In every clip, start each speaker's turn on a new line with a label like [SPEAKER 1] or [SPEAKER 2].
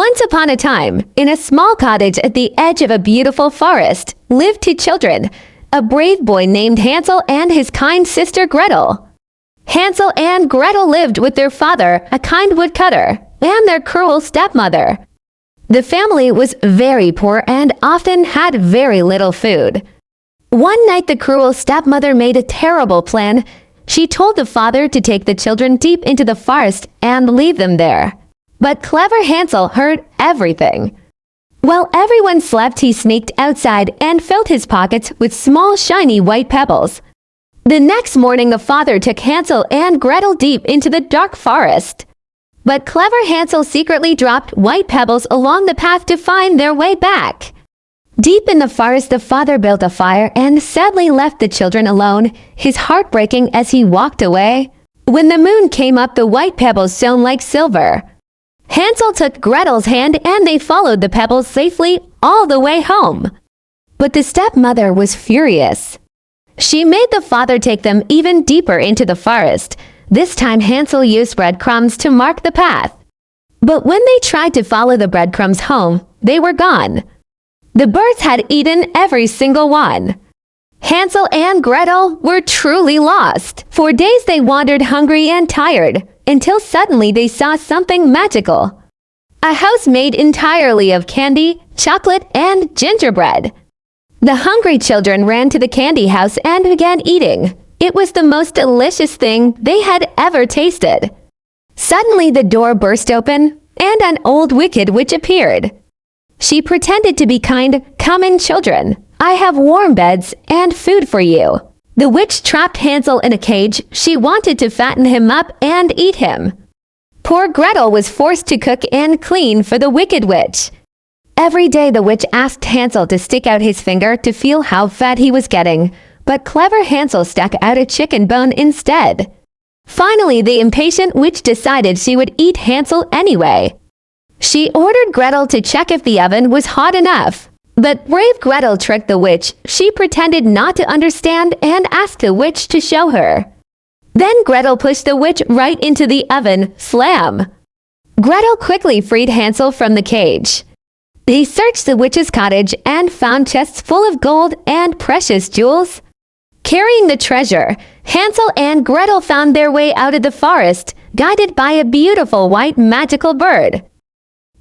[SPEAKER 1] Once upon a time, in a small cottage at the edge of a beautiful forest, lived two children, a brave boy named Hansel and his kind sister Gretel. Hansel and Gretel lived with their father, a kind woodcutter, and their cruel stepmother. The family was very poor and often had very little food. One night the cruel stepmother made a terrible plan. She told the father to take the children deep into the forest and leave them there. But clever Hansel heard everything. While everyone slept, he sneaked outside and filled his pockets with small shiny white pebbles. The next morning the father took Hansel and Gretel deep into the dark forest. But clever Hansel secretly dropped white pebbles along the path to find their way back. Deep in the forest the father built a fire and sadly left the children alone, his heart breaking as he walked away. When the moon came up, the white pebbles shone like silver. Hansel took Gretel's hand and they followed the pebbles safely all the way home. But the stepmother was furious. She made the father take them even deeper into the forest. This time Hansel used breadcrumbs to mark the path. But when they tried to follow the breadcrumbs home, they were gone. The birds had eaten every single one. Hansel and Gretel were truly lost. For days they wandered hungry and tired, until suddenly they saw something magical. A house made entirely of candy, chocolate, and gingerbread. The hungry children ran to the candy house and began eating. It was the most delicious thing they had ever tasted. Suddenly the door burst open, and an old wicked witch appeared. She pretended to be kind. "Come in, children. I have warm beds and food for you." The witch trapped Hansel in a cage. She wanted to fatten him up and eat him. Poor Gretel was forced to cook and clean for the wicked witch. Every day the witch asked Hansel to stick out his finger to feel how fat he was getting, but clever Hansel stuck out a chicken bone instead. Finally, the impatient witch decided she would eat Hansel anyway. She ordered Gretel to check if the oven was hot enough. But brave Gretel tricked the witch. She pretended not to understand and asked the witch to show her. Then Gretel pushed the witch right into the oven. Slam! Gretel quickly freed Hansel from the cage. They searched the witch's cottage and found chests full of gold and precious jewels. Carrying the treasure, Hansel and Gretel found their way out of the forest, guided by a beautiful white magical bird.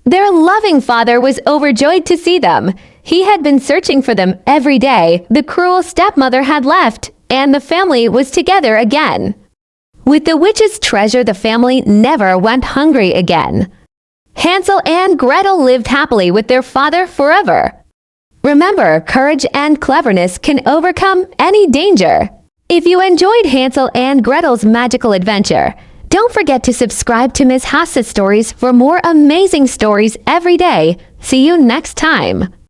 [SPEAKER 1] Their loving father was overjoyed to see them. He had been searching for them every day. The cruel stepmother had left, and the family was together again. With the witch's treasure, the family never went hungry again. Hansel and Gretel lived happily with their father forever. Remember, courage and cleverness can overcome any danger. If you enjoyed Hansel and Gretel's magical adventure, don't forget to subscribe to Ms. Haas's Stories for more amazing stories every day. See you next time.